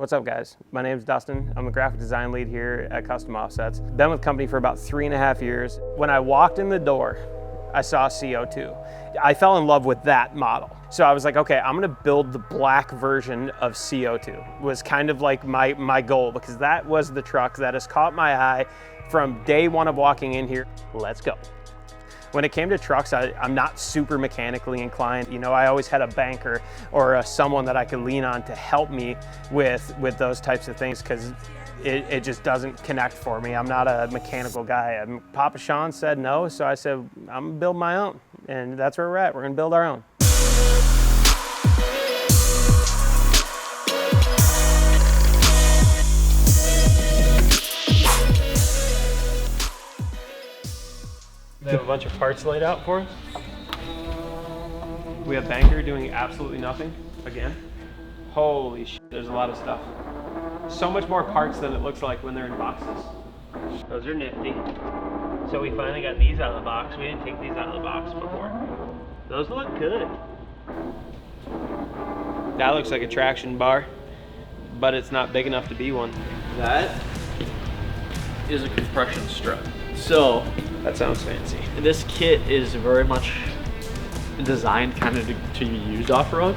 What's up, guys? My name's Dustin. I'm a graphic design lead here at Custom Offsets. Been with the company for about 3.5 years. When I walked in the door, I saw CO2. I fell in love with that model. So I was like, okay, I'm gonna build the black version of CO2. Was kind of like my goal, because that was the truck that has caught my eye from day one of walking in here. Let's go. When it came to trucks, I'm not super mechanically inclined. You know, I always had a banker or someone that I could lean on to help me with those types of things, because it just doesn't connect for me. I'm not a mechanical guy. Papa Sean said no, so I said, I'm gonna build my own. And that's where we're at. We're gonna build our own. They have a bunch of parts laid out for us. We have banker doing absolutely nothing again. Holy shit, there's a lot of stuff. So much more parts than it looks like when they're in boxes. Those are nifty. So we finally got these out of the box. We didn't take these out of the box before. Those look good. That looks like a traction bar, but it's not big enough to be one. That is a compression strut. So that sounds fancy. this kit is very much designed kind of to be used off-road.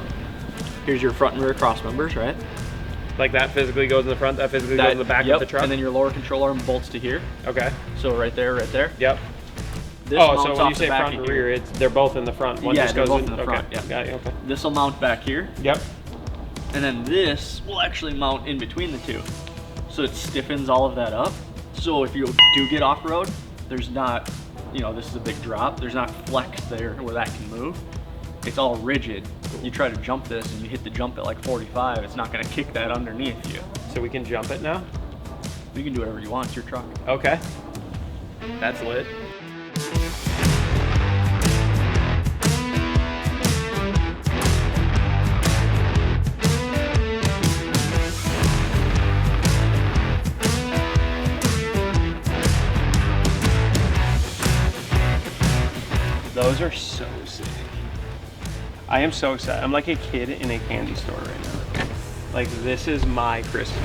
Here's your front and rear cross members, right? Like that physically goes in the front, that physically goes in the back of the truck? And then your lower control arm bolts to here. Okay. So right there, right there. Yep. This oh, so when off you say the back front and of here. rear, they're both in the front. One just they're goes both in the front. Okay. Yeah. Got you. Okay. This will mount back here. Yep. And then this will actually mount in between the two. So it stiffens all of that up. So if you do get off-road, there's not, you know, this is a big drop. There's not flex there where that can move. It's all rigid. You try to jump this and you hit the jump at like 45, it's not gonna kick that underneath you. So we can jump it now? You can do whatever you want, it's your truck. Okay. That's lit. Those are so sick. I am so excited. I'm like a kid in a candy store right now. Like, this is my Christmas.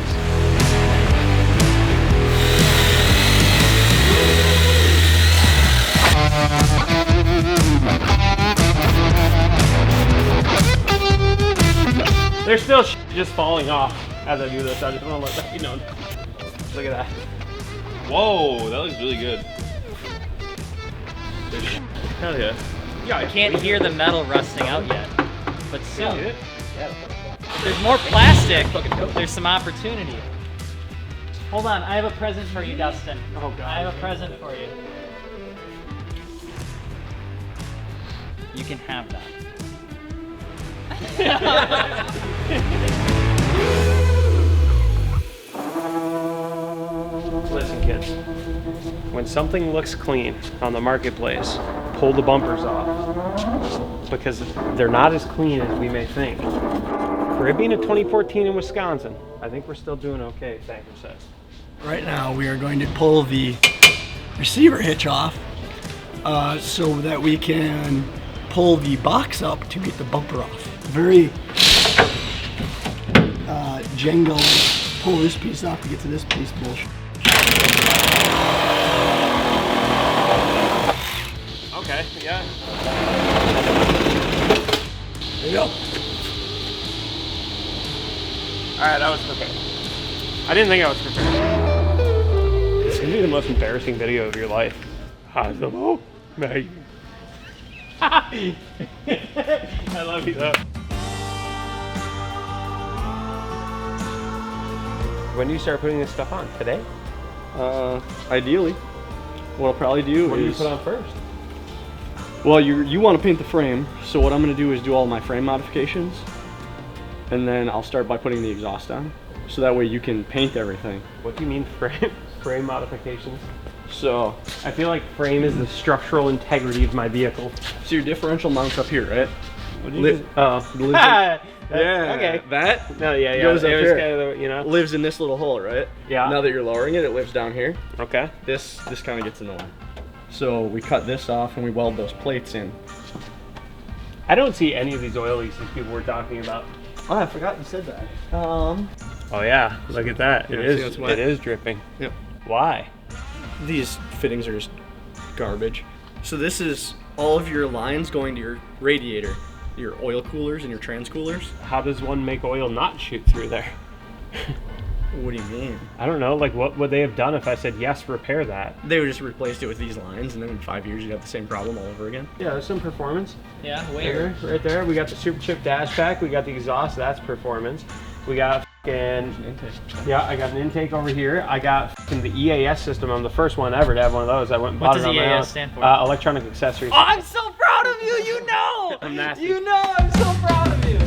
There's still just falling off as I do this. I just want to let that be known. Look at that. Whoa, that looks really good. Hell yeah. Yeah, I can't hear the metal rusting out yet, but soon. There's more plastic. There's some opportunity. Hold on, I have a present for you, Dustin. Oh God. I have a present for you. You can have that. Listen, kids. When something looks clean on the marketplace, pull the bumpers off, because they're not as clean as we may think. For it being a 2014 in Wisconsin, I think we're still doing okay, Banker says. Right now we are going to pull the receiver hitch off so that we can pull the box up to get the bumper off. Very Jenga, pull this piece off to get to this piece bullshit. Okay, yeah. There you go. Alright, I was prepared. I didn't think I was prepared. This is gonna be the most embarrassing video of your life. Possible. I love you though. When do you start putting this stuff on? Today? Ideally. What I'll probably do What do you is... put on first? Well, you want to paint the frame, so what I'm going to do is do all my frame modifications, and then I'll start by putting the exhaust on, so that way you can paint everything. What do you mean frame modifications? So I feel like frame is the structural integrity of my vehicle. your differential mounts up here, right? What do you Yeah. Okay. That No, yeah. goes up it was here. kind of, you know. lives in this little hole, right? Yeah. Now that you're lowering it, it lives down here. Okay. This kind of gets annoying. So we cut this off and we weld those plates in. I don't see any of these oil leaks these people were talking about. Oh, I forgot you said that. Oh yeah, look at that. Yeah, see, that's wet. It is dripping. Yep. Why? These fittings are just garbage. So this is all of your lines going to your radiator, your oil coolers and your trans coolers. How does one make oil not shoot through there? What do you mean? I don't know. Like, what would they have done if I said yes, repair that? They would just replaced it with these lines, and then in 5 years you'd have the same problem all over again. Yeah, there's some performance. Yeah, where? Right there. We got the Super Chip dash pack. We got the exhaust. That's performance. We got yeah, I got an intake over here. I got the EAS system. I'm the first one ever to have one of those. I went and bought it on my own. What does EAS stand for? Electronic accessories. Oh, I'm so proud of you. You know. I'm nasty. You know, I'm so proud of you.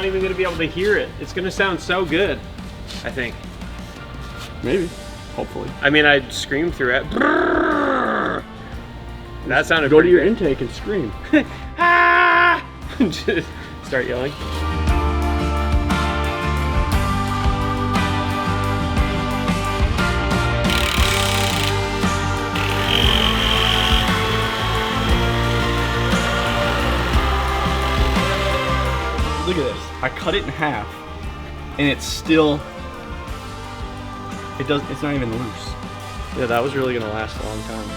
Even gonna be able to hear it. It's gonna sound so good, I think. Maybe. Hopefully. I mean, I'd scream through it. That sounded Go to pretty your good. intake and scream. Ah! Just start yelling. Look at this. I cut it in half, and it's still. It's not even loose. Yeah, that was really gonna last a long time.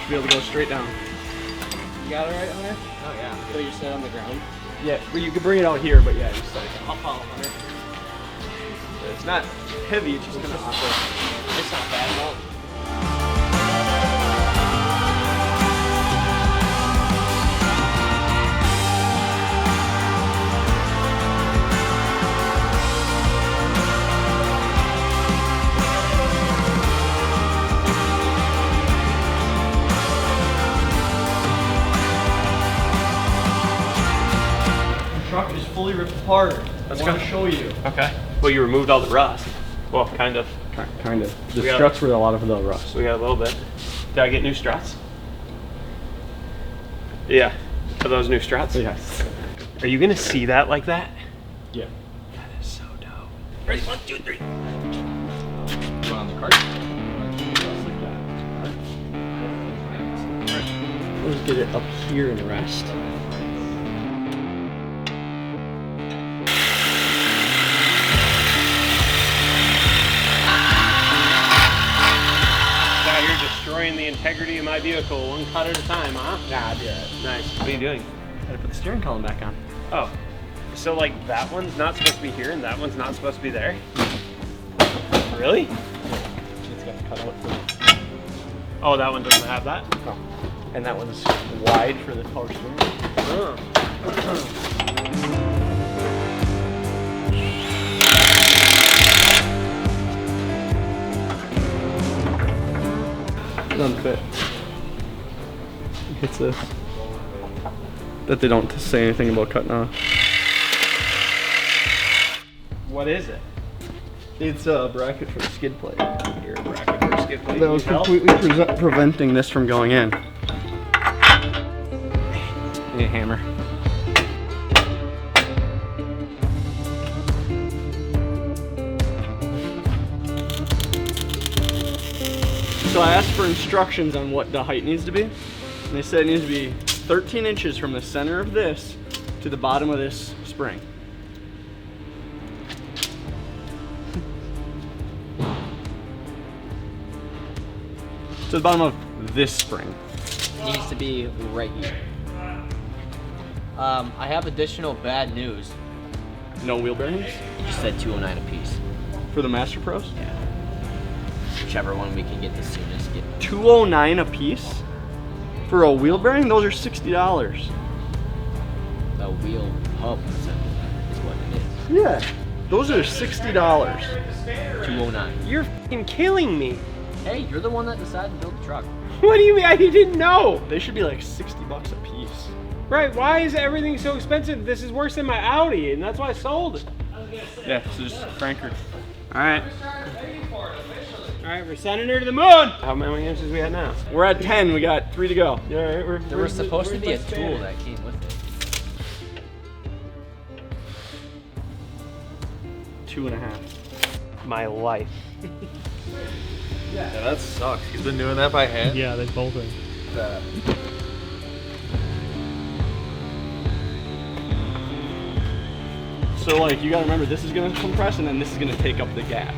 Be able to go straight down. You got it right, Hunter? Oh yeah. So you set on the ground? Yeah, well, you can bring it out here, but yeah, just set it down. I'll follow Hunter. It's not heavy, it's just kind of awkward. It's not bad at all. Truck is fully ripped apart. Let's I want go. to show you. Okay. Well, you removed all the rust. Well, kind of. Kind of. The We got- struts were a lot of the rust. We got a little bit. Did I get new struts? Yeah. Are those new struts? Yes. Are you gonna see that like that? Yeah. That is so dope. Ready? 1, 2, 3. On the cart. Let's get it up here and rest. Now you're destroying the integrity of my vehicle one cut at a time, huh? Nah, I'd be alright. Nice. What are you doing? Gotta put the steering column back on. Oh. So like that one's not supposed to be here and that one's not supposed to be there? Really? It's got the cutout for Oh, that one doesn't have that? No. And that one's wide for the power steering. Oh. It doesn't fit. It's this. That they don't say anything about cutting off. What is it? It's a bracket for the skid plate. Here, a bracket for a skid plate. That was Need help? completely preventing this from going in. Need a hammer. So I asked for instructions on what the height needs to be. And they said it needs to be 13 inches from the center of this to the bottom of this spring. To the bottom of this spring. Needs to be right here. I have additional bad news. No wheel bearings You just said 209 a piece. for the Master Pros. Yeah. Whichever one we can get the soonest. Get 209 a piece for a wheel bearing. Those are $60. the wheel hub assembly is what it is. Yeah, those are $60. 209. You're f***ing killing me. Hey, you're the one that decided to build the truck. What do you mean? I didn't know. They should be like $60 a piece. Right, why is everything so expensive? This is worse than my Audi, and that's why I sold it. Yeah, so just crank her. All right. All right, we're sending her to the moon. How many inches we at now? We're at 10. We got 3 to go. All right, There was supposed to be a tool that came with it. 2.5. My life. Yeah, that sucks. He's been doing that by hand? Yeah, they bolted. So like you gotta remember, this is gonna compress and then this is gonna take up the gap.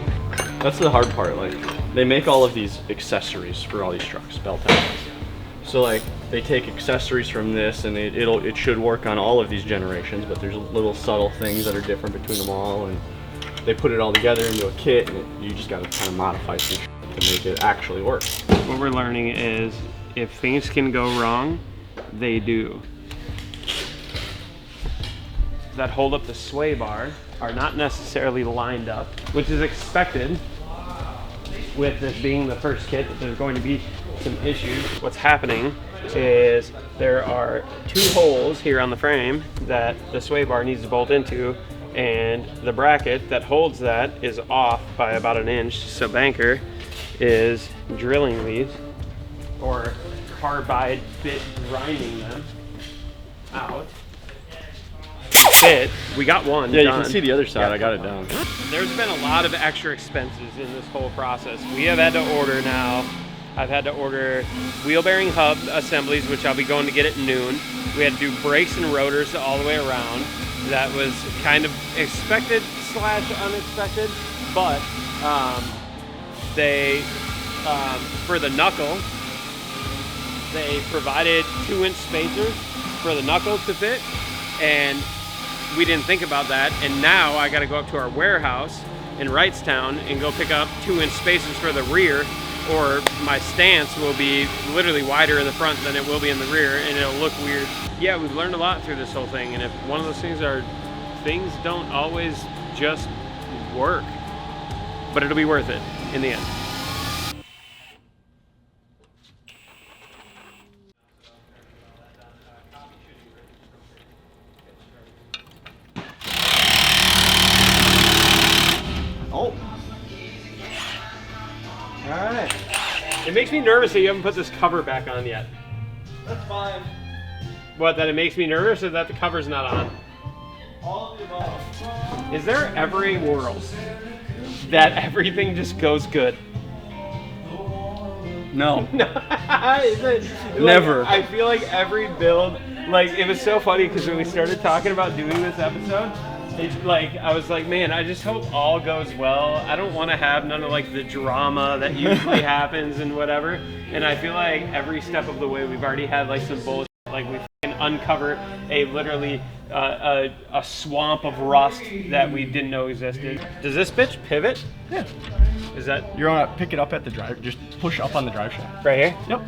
That's the hard part. Like they make all of these accessories for all these trucks, belt ties. So like they take accessories from this and it should work on all of these generations, but there's little subtle things that are different between them all, and they put it all together into a kit, and you just gotta kind of modify some shit to make it actually work. What we're learning is if things can go wrong, they do. That hold up the sway bar are not necessarily lined up, which is expected with this being the first kit that there's going to be some issues. What's happening is there are 2 holes here on the frame that the sway bar needs to bolt into, and the bracket that holds that is off by about 1 inch. So Banker is drilling these, or carbide bit grinding them out. Fit. We got one Yeah, you done. can see the other side. I got it down. There's been a lot of extra expenses in this whole process. We have had to order now. I've had to order wheel bearing hub assemblies, which I'll be going to get at noon. We had to do brakes and rotors all the way around. That was kind of expected / unexpected, but they, for the knuckle, they provided 2-inch spacers for the knuckle to fit, and we didn't think about that, and now I gotta go up to our warehouse in Wrightstown and go pick up 2-inch spacers for the rear, or my stance will be literally wider in the front than it will be in the rear, and it'll look weird. Yeah, we've learned a lot through this whole thing, and if one of those things are, things don't always just work, but it'll be worth it in the end. Oh. All right. It makes me nervous that you haven't put this cover back on yet. That's fine. What, that it makes me nervous, or that the cover's not on? All of the above. Is there ever a world that everything just goes good? No. Is it, like, Never. I feel like every build, like, it was so funny because when we started talking about doing this episode, I was like, man, I just hope all goes well. I don't want to have none of like the drama that usually happens and whatever. And I feel like every step of the way we've already had like some bullshit. Like we uncover a literally a swamp of rust that we didn't know existed. Does this bitch pivot? Yeah. Is that You're gonna pick it up at the drive. Just push up on the drive shaft. right here? Yep.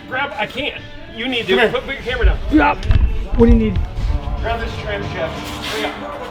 Grab, I can't. You need to. Put your camera down. What do you need? Grab this trim shaft. Hurry up.